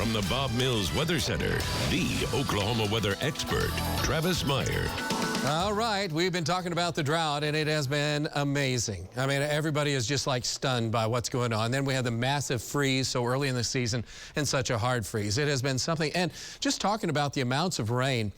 from the Bob Mills Weather Center, the Oklahoma weather expert, Travis Meyer. All right, we've been talking about the drought, and it has been amazing. I mean, everybody is just like stunned by what's going on. Then we had the massive freeze so early in the season and such a hard freeze. It has been something. And just talking about the amounts of rain,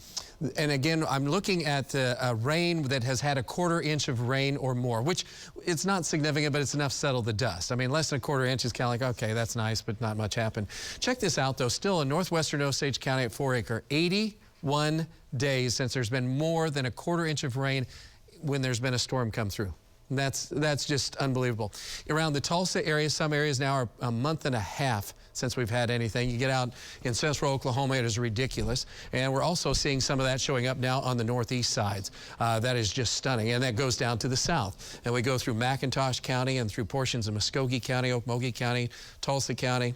and again, I'm looking at rain that has had a 1/4 inch of rain or more, which it's not significant, but it's enough to settle the dust. I mean, less than a 1/4 inch is kind of like, okay, that's nice, but not much happened. Check this out, though. Still in northwestern Osage County at 4 acre, 81 days since there's been more than a 1/4 inch of rain when there's been a storm come through. That's just unbelievable. Around the Tulsa area, some areas now are a month and a half since we've had anything. You get out in central Oklahoma, it is ridiculous. And we're also seeing some of that showing up now on the northeast sides. That is just stunning. And that goes down to the south. And we go through McIntosh County and through portions of Muskogee County, Okmulgee County, Tulsa County.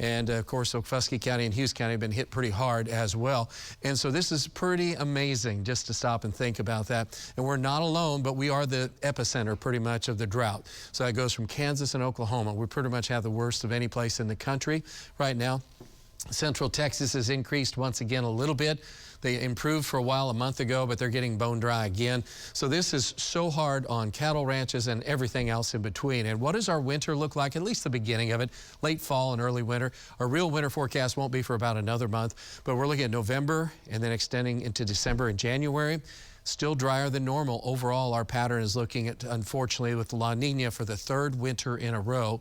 And, of course, Okfuskee County and Hughes County have been hit pretty hard as well. And so this is pretty amazing just to stop and think about that. And we're not alone, but we are the epicenter pretty much of the drought. So that goes from Kansas and Oklahoma. We pretty much have the worst of any place in the country right now. Central Texas has increased once again a little bit. They improved for a while a month ago, but they're getting bone dry again. So this is so hard on cattle ranches and everything else in between. And what does our winter look like? At least the beginning of it, late fall and early winter. Our real winter forecast won't be for about another month, but we're looking at November and then extending into December and January. Still drier than normal. Overall, our pattern is looking at, unfortunately, with La Nina for the 3rd winter in a row,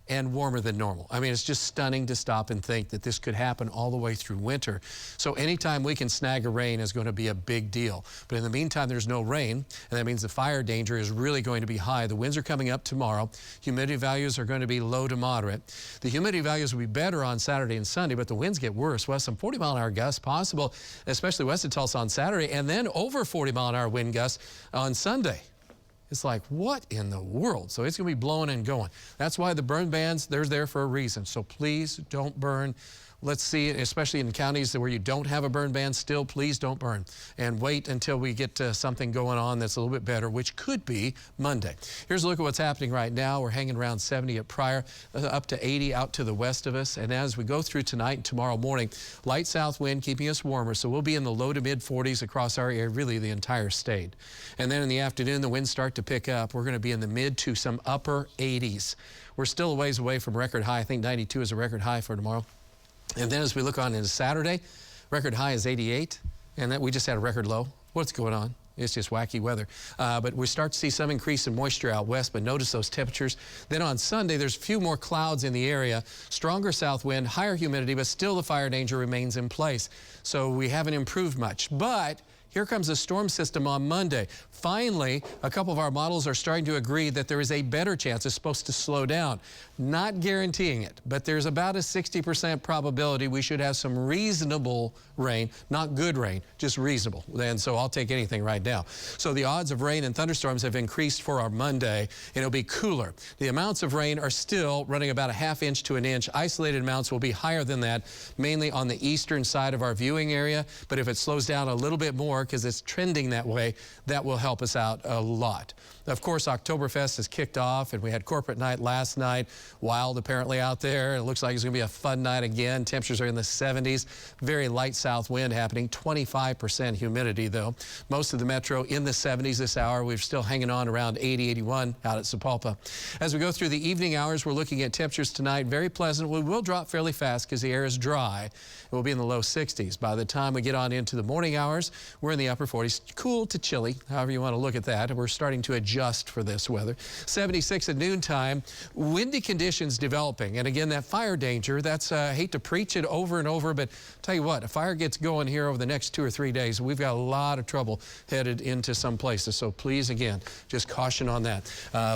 and warmer than normal. I mean, it's just stunning to stop and think that this could happen all the way through winter. So anytime we can snag a rain is going to be a big deal. But in the meantime, there's no rain, and that means the fire danger is really going to be high. The winds are coming up tomorrow. Humidity values are going to be low to moderate. The humidity values will be better on Saturday and Sunday, but the winds get worse. West, some 40-mile-an-hour gusts possible, especially west of Tulsa on Saturday, and then over 40-mile-an-hour wind gusts on Sunday. It's like, what in the world? So it's going to be blowing and going. That's why the burn bans, they're there for a reason. So please don't burn. Let's see, especially in counties where you don't have a burn ban still, please don't burn. And wait until we get something going on that's a little bit better, which could be Monday. Here's a look at what's happening right now. We're hanging around 70 at Pryor, up to 80 out to the west of us. And as we go through tonight and tomorrow morning, light south wind keeping us warmer. So we'll be in the low to mid 40s across our area, really the entire state. And then in the afternoon, the winds start to pick up. We're going to be in the mid to some upper 80s. We're still a ways away from record high. I think 92 is a record high for tomorrow. And then as we look on into Saturday, record high is 88, and that we just had a record low. What's going on? It's just wacky weather. But we start to see some increase in moisture out west, but notice those temperatures. Then on Sunday, there's a few more clouds in the area, stronger south wind, higher humidity, but still the fire danger remains in place. So we haven't improved much. But here comes a storm system on Monday. Finally, a couple of our models are starting to agree that there is a better chance. It's supposed to slow down. Not guaranteeing it, but there's about a 60% probability we should have some reasonable rain, not good rain, just reasonable. And so I'll take anything right now. So the odds of rain and thunderstorms have increased for our Monday, and it'll be cooler. The amounts of rain are still running about a 1/2 inch to 1 inch. Isolated amounts will be higher than that, mainly on the eastern side of our viewing area. But if it slows down a little bit more, because it's trending that way, that will help us out a lot. Of course, Oktoberfest has kicked off, and we had corporate night last night. Wild apparently out there. It looks like it's going to be a fun night again. Temperatures are in the 70s. Very light south wind happening. 25% humidity, though. Most of the metro in the 70s this hour. We're still hanging on around 80, 81 out at Sapulpa. As we go through the evening hours, we're looking at temperatures tonight. Very pleasant. We will drop fairly fast because the air is dry. It will be in the low 60s. By the time we get on into the morning hours, we're in the upper 40s. Cool to chilly, however you want to look at that. We're starting to adjust for this weather. 76 at noontime. Windy conditions developing. And again, that fire danger, that's, I hate to preach it over and over, but tell you what, if fire gets going here over the next 2 or 3 days, we've got a lot of trouble headed into some places. So please, again, just caution on that.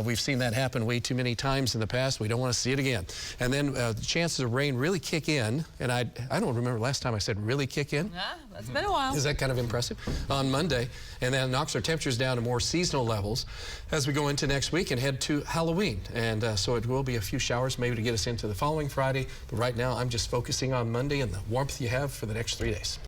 We've seen that happen way too many times in the past. We don't want to see it again. And then the chances of rain really kick in. And I don't remember last time I said really kick in. Yeah, that's been a while. Is that kind of impressive? On Monday. And then knocks our temperatures down to more seasonal levels as we go into next week and head to Halloween. And so it will be a few showers maybe to get us into the following Friday. But right now, I'm just focusing on Monday and the warmth you have for the next 3 days.